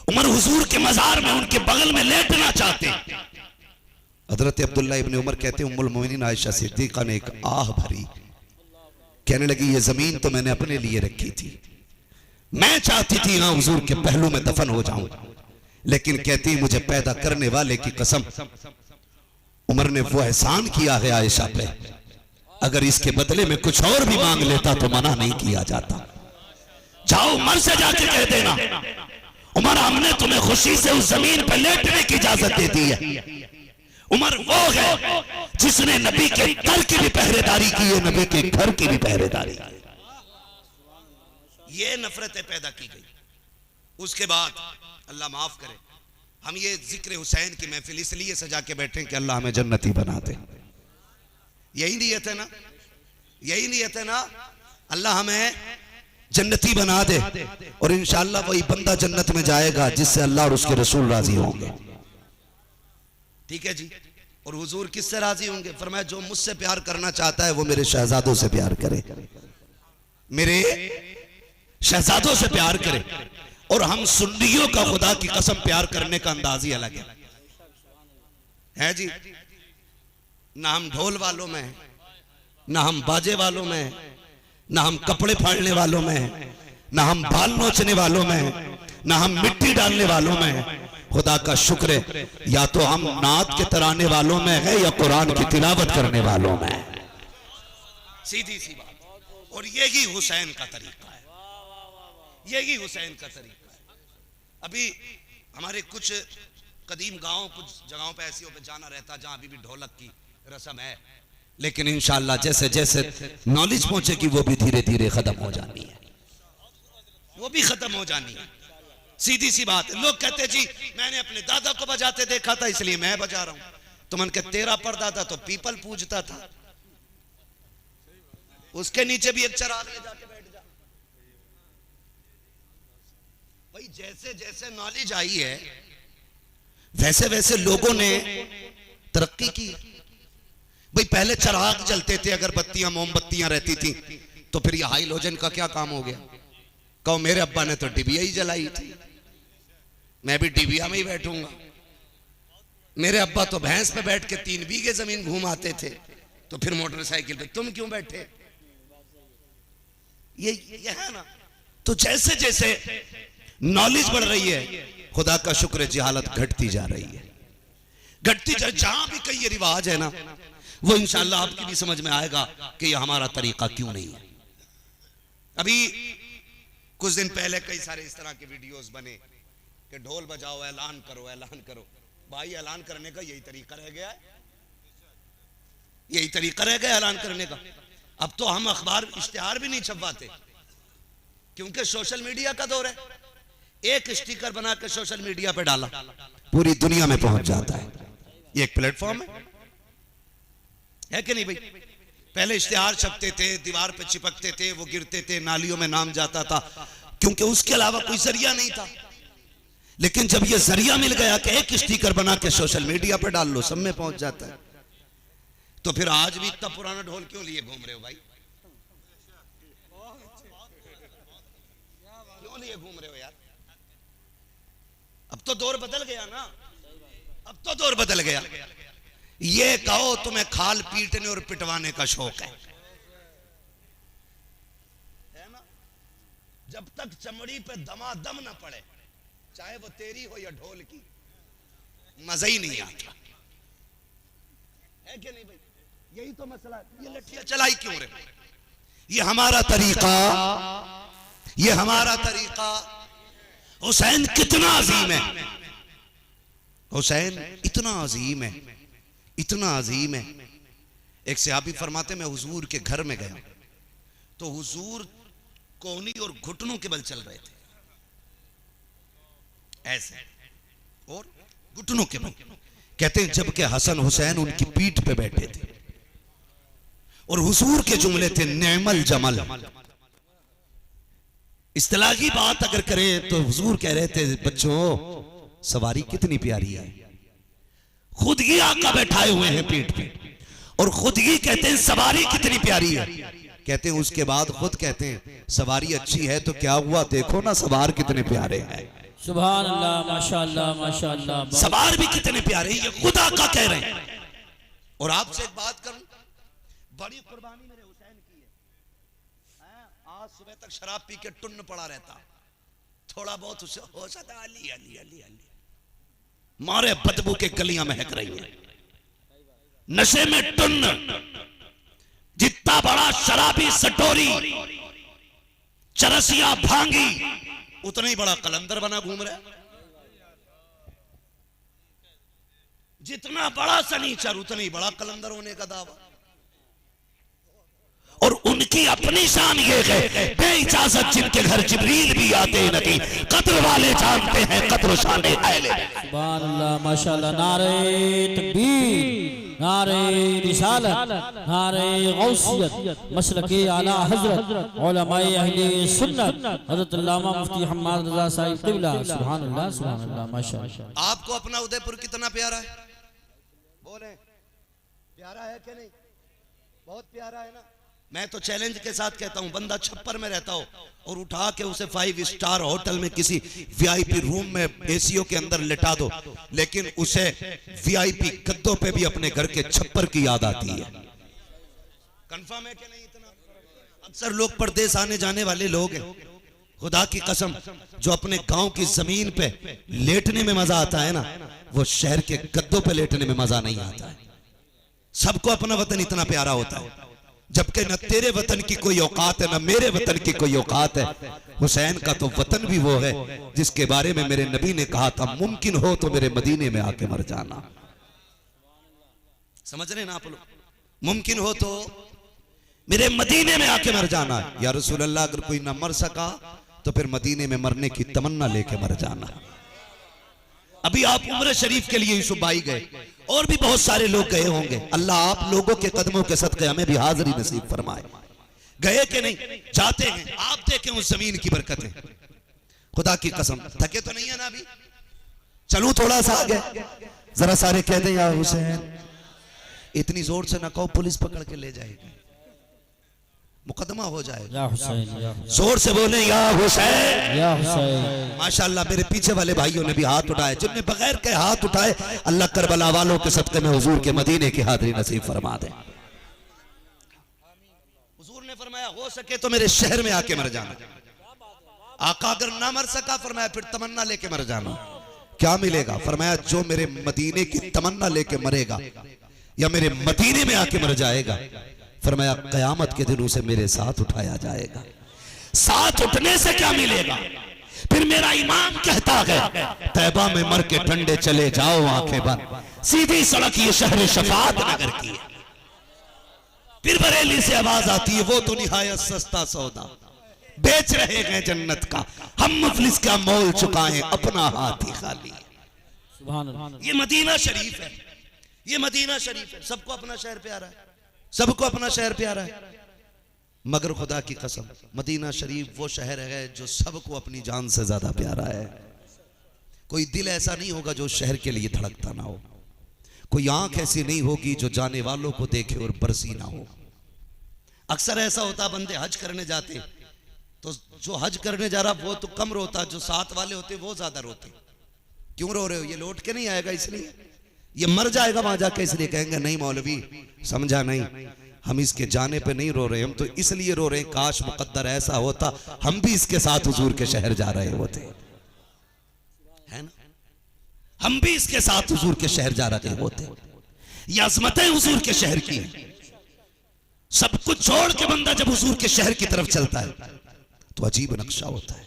उमर हुजूर के मजार में उनके बगल में लेटना चाहते। हजरत अब्दुल्ला इब्न उमर कहते उम्मुल मोमिनीन आयशा सिद्दीका ने एक आह भरी, कहने लगी ये जमीन तो मैंने अपने लिए रखी थी, मैं चाहती थी यहां हुजूर के पहलू में दफन हो जाऊं, लेकिन कहती मुझे पैदा करने वाले की कसम उमर ने वो एहसान किया है आयशा पे, अगर इसके बदले में कुछ और भी मांग लेता तो मना नहीं किया जाता। जाओ उमर से जाके कह देना उमर हमने तुम्हें खुशी से उस जमीन पर लेटने की इजाजत दे दी है। उमर वो है जिसने नबी के दर की भी पहरेदारी की है, नबी के घर की भी पहरेदारी की। ये नफरतें पैदा की गई। उसके बाद अल्लाह माफ करे, हम ये जिक्र हुसैन की महफिल इसलिए सजा के बैठे कि अल्लाह हमें जन्नती बना दे। यही नियत है ना, यही नियत है ना, अल्लाह हमें जन्नती बना दे और इंशाअल्लाह वही बंदा जन्नत में जाएगा जिससे अल्लाह और उसके रसूल राजी होंगे। ठीक है जी। और हुजूर किससे राजी होंगे? फरमाया जो मुझसे प्यार करना चाहता है वो मेरे शहजादों से प्यार करे, मेरे शहजादों से प्यार करे। और हम सुन्नियों का खुदा की कसम प्यार करने का अंदाज ही अलग है जी। ना हम ढोल वालों में हैं, ना हम बाजे वालों में हैं, ना हम कपड़े फाड़ने वालों में हैं, ना हम बाल नोचने वालों में हैं, ना हम मिट्टी डालने वालों में हैं। खुदा का शुक्र है या तो हम नात के तराने वालों में है या कुरान की तिलावत करने वालों में है। सीधी सी बात। और यही हुसैन का तरीका है, यही हुसैन का तरीका है। अभी हमारे कुछ कदीम गांव, कुछ जगहों पे ऐसी पे जाना रहता जहां अभी भी ढोलक की रस्म है, लेकिन इंशाअल्लाह जैसे जैसे नॉलेज पहुंचेगी वो भी धीरे धीरे खत्म हो जानी है, वो भी खत्म हो जानी है। सीधी सी बात है। लोग कहते जी मैंने अपने दादा को बजाते देखा था इसलिए मैं बजा रहा हूं। तो मन के तेरा परदादा तो पीपल पूजता था, उसके नीचे भी एक चराग ले जाके बैठ जा। भाई जैसे जैसे नॉलेज आई है वैसे वैसे लोगों ने तरक्की की। भाई पहले चराग जलते थे, अगरबत्तियां मोमबत्तियां रहती थी, तो फिर ये हाइलोजन का क्या काम हो गया? कहो मेरे अब्बा ने तो डिबिया ही जलाई थी, मैं भी डिबिया में ही बैठूंगा। मेरे अब्बा तो भैंस पे बैठ के 3 बीघे जमीन घूमाते थे, तो फिर मोटरसाइकिल पे तुम क्यों बैठे? ये है ना। तो जैसे जैसे नॉलेज बढ़ रही है, खुदा का शुक्र है जिहालत घटती जा रही है, घटती जा। जहां भी कई ये रिवाज है ना, वो इंशाअल्लाह आपकी भी समझ में आएगा कि ये हमारा तरीका क्यों नहीं है। अभी कुछ दिन पहले कई सारे इस तरह के वीडियोस बने कि ढोल बजाओ, ऐलान करो, ऐलान करो। भाई ऐलान करने का यही तरीका रह गया है, यही तरीका रह गया ऐलान करने का। अब तो हम अखबार इश्तिहार भी नहीं छपवाते, क्योंकि सोशल मीडिया का दौर है। एक स्टिकर बना के सोशल मीडिया पे डाला, पूरी दुनिया में पहुंच जाता है। ये एक प्लेटफॉर्म है कि नहीं भाई? पहले इश्तिहार छपते थे, दीवार पे चिपकते थे, वो गिरते थे, नालियों में नाम जाता था, क्योंकि उसके अलावा कोई जरिया नहीं था। लेकिन जब ये जरिया मिल गया कि एक स्टिकर बना के सोशल मीडिया पे डाल लो, सब में पहुंच जाता है, तो फिर आज भी इतना पुराना ढोल क्यों लिए घूम रहे हो भाई? क्यों लिए घूम रहे हो यार? अब तो दौर बदल गया ना, अब तो दौर बदल गया। ये कहो तुम्हें खाल पीटने और पिटवाने का शौक है ना? जब तक चमड़ी पे दमादम ना पड़े, चाहे वो तेरी हो या ढोल की, मजा ही नहीं आता है कि नहीं भाई? यही तो मसला है। ये लठियां चलाई क्यों रहे? ये हमारा तरीका, ये हमारा तरीका। हुसैन कितना अजीम है, हुसैन इतना अजीम है, इतना अजीम है। एक सहाबी फरमाते मैं हुजूर के घर में गया तो हुजूर कोहनी और घुटनों के बल चल रहे थे, ऐसे और घुटनों के बल। कहते हैं जबकि हसन हुसैन उनकी पीठ पे बैठे थे और हुजूर के जुमले थे नेमल जमल। इस्तिलाही बात अगर करें तो हुजूर कह रहे थे बच्चों सवारी कितनी प्यारी है। खुद ही आका बैठाए हुए हैं पीठ पे और खुद ही कहते हैं सवारी कितनी प्यारी है। कहते हैं उसके बाद खुद कहते हैं सवारी अच्छी है तो क्या हुआ, देखो ना सवार कितने प्यारे हैं। सुभान अल्लाह, माशाअल्लाह, माशाअल्लाह। सवार भी कितने प्यारे हैं, ये खुद आका कह रहे हैं। और आपसे एक बात करूं, बड़ी कुर्बानी मेरे हुसैन की है। आज सुबह तक शराब पी के टुन्न पड़ा रहता, थोड़ा बहुत उसे हो सकता अली अली अली अली मारे बदबू के गलियां महक रही है, नशे में टुन्न। जितना बड़ा शराबी सटोरी चरसिया भांगी उतना ही बड़ा कलंदर बना घूम रहा है। जितना बड़ा सनीचर उतना ही बड़ा कलंदर होने का दावा। और उनकी अपनी शान ये है बेइजाजत जिनके घर जिब्रील भी आते नहीं, कद्र वाले जानते हैं कद्र शान अहले। सुभान अल्लाह, माशाअल्लाह। नारे तकबीर, नारे रिसालत, नारे गौसियत, मसलके आला हजरत, उलमाए अहले सुन्नत, हजरत अल्लामा मुफ्ती हम्माद रजा साहिब क़िबला। सुभान अल्लाह, सुभान अल्लाह, माशाअल्लाह। आपको अपना उदयपुर कितना प्यारा है? बोले प्यारा है कि नहीं? बहुत प्यारा है ना। मैं तो चैलेंज के साथ कहता हूं, बंदा छप्पर में रहता हो और उठा के उसे 5 स्टार होटल में किसी वीआईपी रूम में एसीओ के अंदर लिटा दो, लेकिन उसे वीआईपी गद्दों पे भी अपने घर के छप्पर की याद आती है। कंफर्म है कि नहीं? इतना अक्सर लोग परदेश आने जाने वाले लोग हैं, खुदा की कसम जो अपने गांव की जमीन पे लेटने में मजा आता है ना, वो शहर के गद्दों पे लेटने में मजा नहीं आता है। सबको अपना वतन इतना प्यारा होता है। जबकि न तेरे वतन की कोई औकात है न मेरे वतन की कोई औकात है। हुसैन का तो वतन भी वो है जिसके बारे में मेरे नबी ने कहा था, मुमकिन हो तो मेरे मदीने में आके मर जाना। समझ रहे ना आप लोग? मुमकिन हो तो मेरे मदीने में आके मर जाना। या रसूल अल्लाह, अगर कोई ना मर सका तो फिर मदीने में मरने की तमन्ना लेके मर जाना। अभी आप उम्र शरीफ के लिए यूसुफ भाई गए, और भी बहुत सारे लोग गए होंगे। अल्लाह आप लोगों के कदमों के सदके हमें भी हाजिरी नसीब फरमाए। गए कि नहीं? जाते हैं। आप देखें उस जमीन की बरकतें, खुदा की कसम। थके तो नहीं है ना अभी? चलूं थोड़ा सा आगे, जरा सारे कह दें या हुसैन। इतनी जोर से ना कहो, पुलिस पकड़ के ले जाएगी, मुकदमा हो जाएगा। या हुसैन, या हुसैन। जोर से बोले या हुसैन, या हुसैन। माशाअल्लाह मेरे पीछे वाले भाइयों ने भी हाथ उठाए, जिनने बगैर के हाथ उठाए अल्लाह करबला वालों के सदके में हुजूर के मदीने की हाजिरी नसीब फरमा दे। हुजूर ने फरमाया हो सके तो मेरे शहर में आके मर जाना। आका अगर ना मर सका फरमाया फिर तमन्ना लेके मर जाना। क्या मिलेगा? फरमाया जो मेरे मदीने की तमन्ना लेके मरेगा या मेरे मदीने में आके मर जाएगा, फरमाया कयामत के दिन उसे मेरे साथ उठाया जाएगा। साथ उठने से क्या मिलेगा? फिर मेरा ईमान कहता है तैबा में मर के ठंडे चले जाओ आंखें बंद, सीधी सड़क ये शहर शफात नगर की है। फिर बरेली से आवाज आती है वो तो निहायत सस्ता सौदा, बेच रहे हैं जन्नत का, हम मुफलिस का मोल चुकाएं अपना हाथ ही खाली। सुभान अल्लाह। ये मदीना शरीफ है, ये मदीना शरीफ है। सबको अपना शहर प्यारा है, सबको अपना शहर प्यारा है, मगर खुदा की कसम मदीना शरीफ वो शहर है जो सबको अपनी जान से ज्यादा प्यारा है। कोई दिल ऐसा नहीं होगा जो शहर के लिए धड़कता ना हो, कोई आंख ऐसी नहीं होगी जो जाने वालों को देखे और बरसी ना हो। अक्सर ऐसा होता, बंदे हज करने जाते तो जो हज करने जा रहा वो तो कम रोता, जो साथ वाले होते वो ज्यादा रोते। क्यों रो रहे हो? ये लौट के नहीं आएगा इसलिए, ये मर जाएगा वहां जाके इसलिए। कहेंगे नहीं मौलवी समझा नहीं, हम इसके जाने पे नहीं रो रहे, हम तो इसलिए रो रहे हैं काश मुकद्दर ऐसा होता हम भी इसके साथ हुजूर के शहर जा रहे होते, है ना? हम भी इसके साथ हुजूर के शहर जा रहे होते। ये अजमतें हुजूर के शहर की हैं। सब कुछ छोड़ के बंदा जब हुजूर के शहर की तरफ चलता है तो अजीब नक्शा होता है।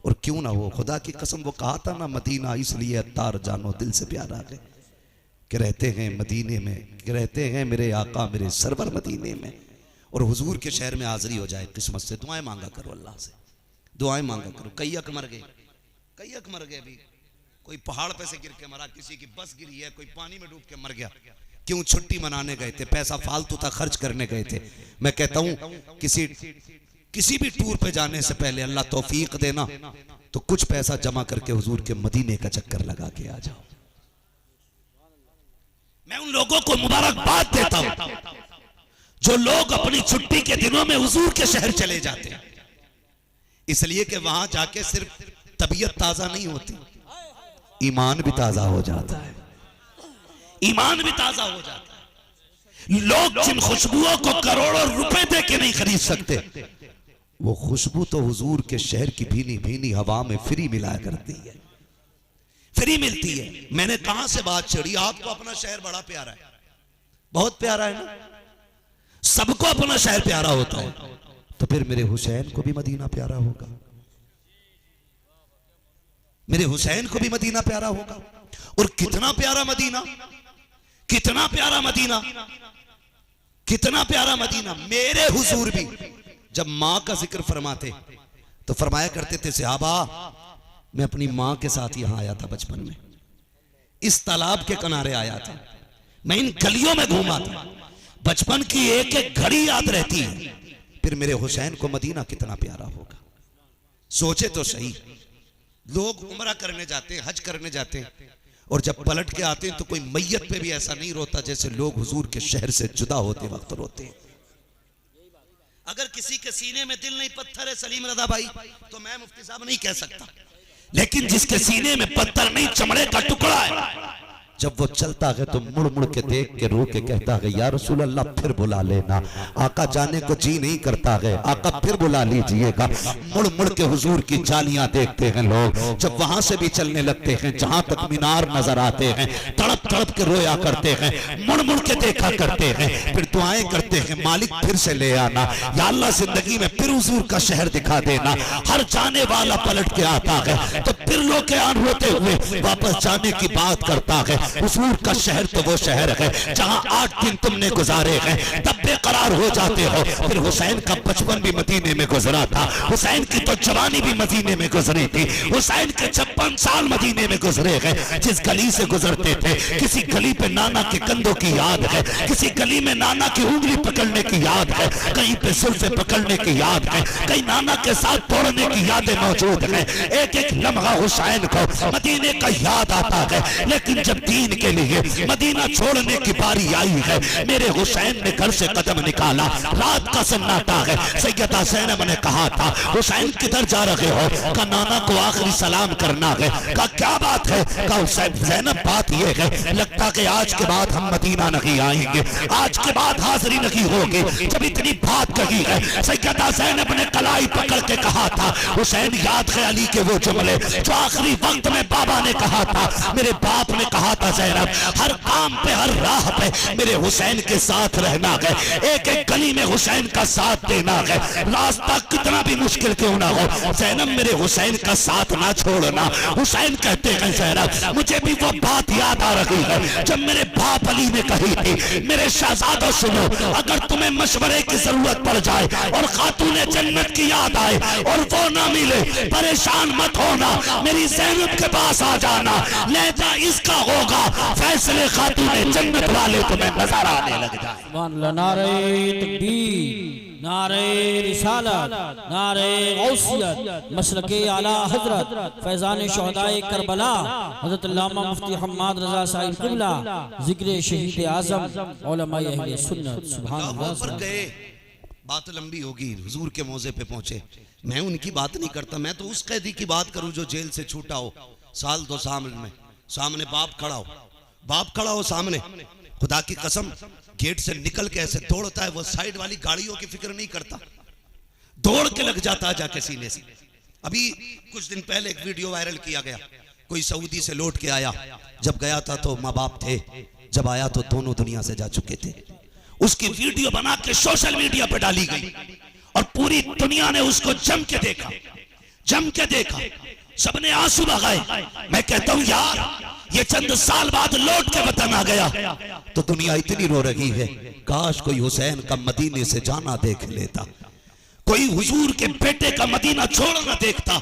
और क्यों ना हो, खुदा की कसम वो कहा था ना मदीना इसलिए अत्तार जानो दिल से प्यारा है कि रहते हैं मदीने में, कि रहते हैं मेरे आका मेरे सरवर मदीने में। और हुजूर के शहर में हाजिरी हो जाए किस्मत से। दुआएं मांगा करो अल्लाह से, दुआएं मांगा करो। कई अक मर गए, कई अक मर गए। अभी कोई पहाड़ पे से गिर के मरा, किसी की बस गिरी है, कोई पानी में डूब के मर गया। क्यों? छुट्टी मनाने गए थे, पैसा फालतू था खर्च करने गए थे। मैं कहता हूं किसी भी टूर पे जाने से पहले अल्लाह तौफीक देना तो कुछ पैसा जमा करके हुजूर के मदीने का चक्कर लगा के आ जाओ। मैं उन लोगों को मुबारकबाद देता हूं जो लोग अपनी छुट्टी के दिनों में हुजूर के शहर चले जाते हैं, इसलिए कि वहां जाके सिर्फ तबीयत ताजा नहीं होती, ईमान भी ताजा हो जाता है, ईमान भी ताजा हो जाता है। लोग जिन खुशबुओं को करोड़ों रुपए दे के नहीं खरीद सकते, वो खुशबू तो हुजूर के शहर की भीनी भीनी हवा में फ्री मिलाया करती है, फ्री मिलती है। मैंने कहां से बात छेड़ी? आपको अपना शहर बड़ा प्यारा है, बहुत प्यारा है ना? सबको अपना शहर प्यारा होता है, तो फिर मेरे हुसैन को भी मदीना प्यारा होगा, मेरे हुसैन को भी मदीना प्यारा होगा। और कितना प्यारा मदीना, कितना प्यारा मदीना, कितना प्यारा मदीना। मेरे हुजूर भी जब मां का जिक्र फरमाते तो फरमाया करते थे सहाबा मैं अपनी मां के साथ यहां आया था बचपन में, इस तालाब के किनारे आया था, मैं इन गलियों में घूमा था, बचपन की एक एक घड़ी याद रहती है। फिर मेरे हुसैन को मदीना कितना प्यारा होगा। सोचे तो सही, लोग उम्रा करने जाते हैं, हज करने जाते हैं, और जब पलट के आते हैं तो कोई मैयत पे भी ऐसा नहीं रोता जैसे लोग हुजूर के शहर से जुदा होते वक्त रोते हैं। अगर किसी के सीने में दिल नहीं पत्थर है सलीम रजा भाई, तो मैं मुफ्ती साहब नहीं कह सकता, लेकिन जिसके सीने में पत्थर नहीं चमड़े का टुकड़ा है जब वो चलता है तो मुड़ मुड़ के देख के रो के कहता है या रसूल अल्लाह फिर बुला लेना। आका जाने को जी नहीं करता है, आका फिर बुला लीजिएगा। मुड़ मुड़ के हुजूर की जालियां देखते हैं लोग, जब वहां से भी चलने लगते हैं जहां तक मीनार नजर आते हैं, तड़प तड़प के रोया करते हैं, मुड़ मुड़ के देखा करते हैं, फिर दुआएं करते हैं मालिक फिर से ले आना, या अल्लाह जिंदगी में फिर हुजूर का शहर दिखा देना। हर जाने वाला पलट के आता है तो फिर लोग रोते हुए वापस जाने की बात करता है। हुजूर का शहर तो वो शहर है जहां 8 दिन तुमने गुजारे हैं, तब बेकरार हो जाते हो। फिर हुसैन का बचपन भी मदीने में गुजरा था, हुसैन की तो जवानी भी मदीने में गुजरी थी, हुसैन के 56 साल मदीने में गुजरे हैं। जिस गली से गुजरते थे किसी गली पे नाना के कंधों की याद है, किसी गली में नाना की उंगली पकड़ने की याद है, कहीं पे जुल्फे पकड़ने की याद है, कहीं नाना के साथ तोड़ने की यादें मौजूद है। एक एक लम्हा हुसैन को मदीने का याद आता है। लेकिन जब दीन के लिए मदीना छोड़ने की बारी आई है, मेरे हुसैन ने घर से कदम निकाला, रात का सन्नाटा है। सैयदा ज़ैनब ने कहा था हुसैन किधर जा रहे हो? का नाना को आखिरी सलाम करना है। का क्या बात है? का हुसैन ज़ैनब बात यह है लगता कि आज के बाद हम मदीना नहीं आएंगे, आज के बाद हाजिरी नहीं होगी। जब इतनी बात कही है सैयदा ज़ैनब ने कलाई पकड़ के कहा था हुसैन याद है अली के वो जुमले जो आखिरी वक्त में बाबा ने कहा था, मेरे बाप ने कहा था ज़ैनब हर काम पे हर राह पे मेरे हुसैन के साथ रहना है, एक एक गली में हुसैन का साथ देना है, रास्ता कितना भी मुश्किल क्यों ना हो ज़ैनब मेरे हुसैन का साथ ना छोड़ना। हुसैन कहते हैं ज़ैनब मुझे भी वो बात याद आ रही है जब मेरे बाप अली ने कही थी मेरे शहजादों सुनो, अगर तुम्हें मशवरे की जरूरत पड़ जाए और खातूने जन्नत की याद आए और वो ना मिले, परेशान मत होना, मेरी ज़ैनब के पास आ जाना, लहजा इसका होगा फैसले खातूने जन्नत वाले तुम्हें नजर आने लग जाए। नारे तकबीर, नारे रिसालत, नारे गौसियत, मसलके आला हजरत फैजान शुहदाए करबला हजरत अल्लामा मुफ्ती हम्माद रजा साहिब क़िबला, जिक्र शहीद आज़म उलमाए अहले सुन्नत। सुभान अल्लाह। बात लंबी होगी, हुजूर के मौजे पे पहुंचे। मैं उनकी बात नहीं करता, मैं तो उस कैदी की बात करूं जो जेल से छूटा हो, साल 2 साल में, सामने बाप खड़ा हो, बाप खड़ा हो सामने, खुदा की कसम गेट से निकल के ऐसे दौड़ता है, वो साइड वाली गाड़ियों की फिक्र नहीं करता, दौड़ के लग जाता है जाके सीने से। अभी कुछ दिन पहले एक वीडियो वायरल किया गया, कोई सऊदी से लौट के आया, जब गया था तो माँ बाप थे, जब आया तो दोनों दुनिया से जा चुके थे। उसकी वीडियो बना के सोशल मीडिया पर डाली गई और पूरी दुनिया ने उसको जम के देखा, जम के देखा, सबने आंसू बहाए। मैं कहता हूं यार ये चंद साल बाद लौट के वतन आ गया तो दुनिया इतनी रो रही है, काश कोई हुसैन का मदीने से जाना देख लेता, कोई हुजूर के बेटे का मदीना छोड़ना देखता,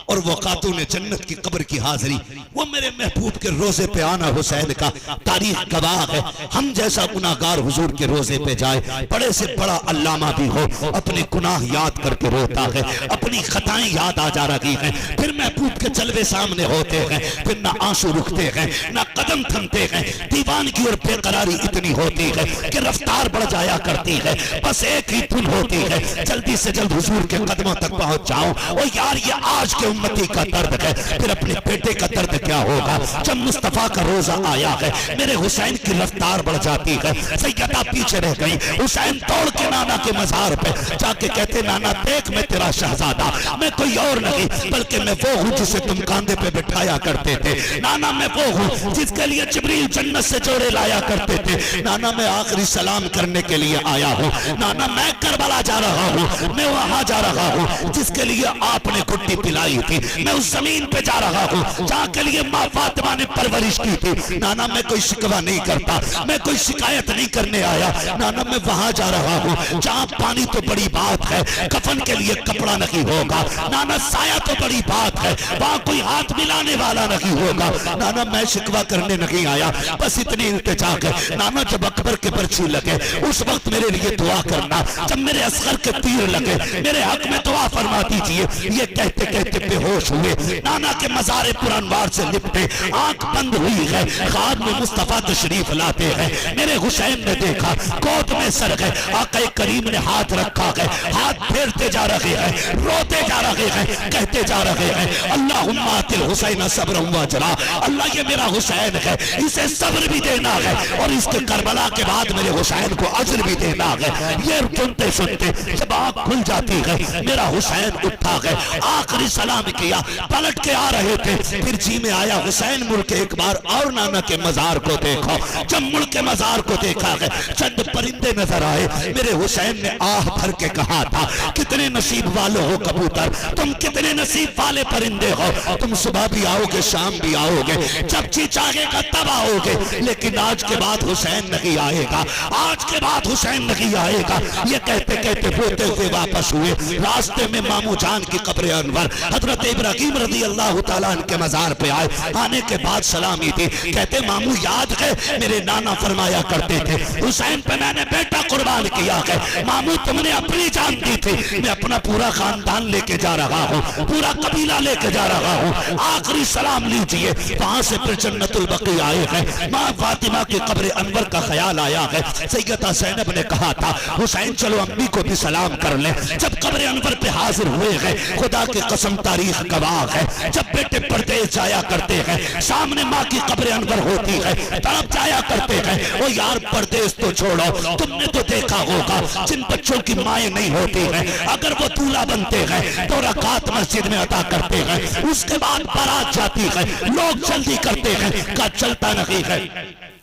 और वो खातून जन्नत की कब्र की हाजिरी, वो मेरे महबूब के रोजे पे आना हुसैन का तारीख गवाह है। हम जैसा गुनाहगार हुजूर के रोजे पे जाए, बड़े से बड़ा अल्लामा भी हो, अपने गुनाह याद करके रोता है, अपनी खताएं याद आ जा रही हैं, फिर महबूब के जलवे सामने होते हैं, फिर ना आंसू रुकते हैं ना कदम थमते हैं, दीवान की ओर बेकरारी इतनी होती है कि रफ्तार बढ़ जाया करती है, बस एक ही धुन होती है जल्दी से जल्द हुजूर के कदमों तक पहुंच जाऊं। और यार ये आज के उम्मती का दर्द है, फिर अपने बेटे का दर्द क्या होगा जब मुस्तफा का रोजा आया है, मेरे हुसैन की रफ्तार बढ़ जाती है। सैयदा पीछे रह गई, हुसैन दौड़ के नाना के मजार पे जाके कहते नाना देख मैं तेरा शहजादा, मैं कोई और नहीं बल्कि मैं वो हूँ जिसे तुम कांधे पे बिठाया करते थे, नाना मैं वो हूँ जिसके लिए जिब्रील जन्नत से जोड़े लाया करते थे, नाना मैं आखिरी सलाम करने के लिए आया हूँ, नाना मैं करबला जा रहा हूँ, मैं वहां जा रहा हूँ जिसके लिए आपने घुट्टी पिलाई थी, मैं उस जमीन पे जा रहा हूँ जहाँ के लिए माँ फातिमा ने परवरिश की थी, नाना मैं कोई शिकवा नहीं करता, मैं कोई शिकायत नहीं करने आया, नाना मैं वहां जा रहा हूँ जहाँ पानी तो बड़ी बात है, कफन के लिए कपड़ा नहीं होगा, नाना साया तो बड़ी बात है, वहाँ कोई हाथ मिलाने वाला नहीं होगा, नाना मैं शिकवा करने नहीं आया, बस इतनी इल्तिजा लगा के नाना जब अकबर के पर्ची लगे उस वक्त मेरे लिए दुआ करना, जब मेरे असगर के तीर लगे मेरे हक में दुआ फरमा दीजिए। ये कहते कहते बेहोश हुए, नाना के मज़ारे पुरअनवार से लिपटे, आंख बंद हुई है, ख्वाब में मुस्तफा तशरीफ लाते हैं। मेरे हुसैन ने देखा, गोद में सर गए, आका करीम ने हाथ रखा है, हाथ फेरते जा रहे हैं, रोते जा रहे हैं, कहते जा रहे हैं अल्लाहुम्मा आतिल हुसैन सब्र व जला, अल्लाह ये मेरा हुसैन है, इसे सब्र भी देना है और इसके करबला के बाद मेरे हुसैन को अज्र भी देना है। ये सुनते सुनते जब आंख खुल जाती है मेरा हुसैन उठा है, आखिरी सलाम किया, पलट के आ रहे थे, फिर जी में आया हुसैन मुड़ के एक बार और नाना के मजार को देखो। जब मुड़ के मजार को देखा है चंद परिंदे नजर आए, मेरे हुसैन ने आह भर के कहा था कितने नसीब वाले हो कबूतर, तुम कितने नसीब वाले परिंदे हो, तुम सुबह भी आओगे शाम भी आओगे, जब जी चाहेगा तब आओगे, लेकिन आज के बाद हुसैन नहीं आएगा, आज के बाद हुसैन नहीं आएगा। ये कहते कहते रोते हुए वापस हुए, रास्ते में मामू जान की कब्र अनवर हजरत इब्राहिम रज़ी अल्लाह तआला अन्हु के मजार पे आए, आने के बाद सलामी दी, कहते मामू याद है मेरे नाना फरमाया करते थे हुसैन पे मैंने बेटा कुर्बान किया है, मामू तुमने अपनी जान दी थी, मैं अपना पूरा खानदान लेके जा रहा हूँ, पूरा कबीला लेके जा रहा हूँ, आखिरी सलाम लीजिए। वहां से फिर जन्नतुल बकी आए हैं, माँ फातिमा की कब्र अनवर का ख्याल आया है। सैयदा ज़ैनब ने कहा था हुसैन चलो अम्मी को भी सलाम कर ले, जब कब्र अनवर पे हाजिर हुए हैं, खुदा की कसम तारीख गवाह है, जब बेटे परदेश जाया करते हैं सामने माँ की कब्र अनवर होती है, तड़प जाया करते हैं, ओ यार परदेश तो छोड़ो, तुमने तो देखा होगा जिन बच्चों की माएँ नहीं होती हैं अगर वो दूल्हा बनते हैं तो रकात मस्जिद में अदा करते हैं, उसके बाद बारात जाती है, लोग जल्दी करते हैं का चलता नहीं है,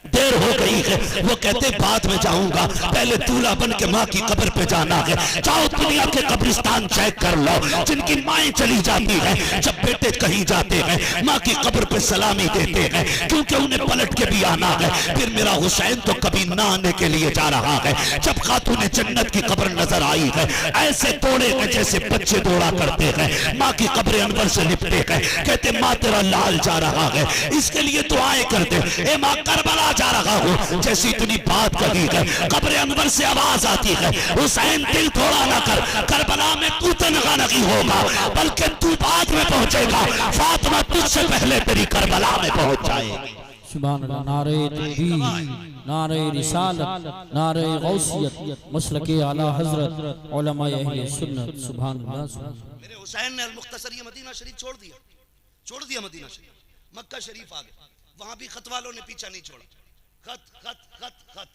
देर हो गई है, वो कहते बाद में जाऊंगा, पहले दूल्हा बन के माँ की कब्र पे जाना है, जाओ दुनिया के कब्रिस्तान चेक कर लो जिनकी माएँ चली जाती हैं, जब बेटे कहीं जाते हैं माँ की कब्र पे सलामी देते हैं क्योंकि उन्हें पलट के भी आना है। फिर मेरा हुसैन तो कभी ना आने के लिए जा रहा है, जब खातून जन्नत की कब्र नजर आई है ऐसे दौड़े हैं जैसे बच्चे दौड़ा करते हैं, माँ की कब्र अनवर से लिपटे हैं, कहते माँ तेरा लाल जा रहा है इसके लिए दुआएं करते, ए माँ करबला जा रहा हूँ, जैसी इतनी बात कही है कब्र अनवर से आवाज आती है हुसैन दिल थोड़ा ना कर, करबला में तू तनहा नहीं होगा बल्कि तू बाद में पहुंचेगा, फातिमा तुझसे पहले तेरी करबला में पहुंच जाएगी। सुभान अल्लाह, नारे तकबीर, नारे रिसालत, नारे गौसियत, मसलके आला हजरत उलमा अहले सुन्नत। सुभान अल्लाह। मेरे हुसैन ने अल-मुख्तसर मदीना शरीफ छोड़ दिया मदीना शरीफ, मक्का शरीफ आ गया, वहां भी खत वालों ने पीछा नहीं छोड़ा, खत खत खत खत,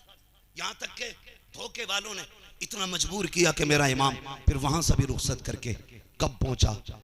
यहाँ तक के धोखे वालों ने इतना मजबूर किया कि मेरा इमाम फिर वहां से भी रुखसत करके कब पहुंचा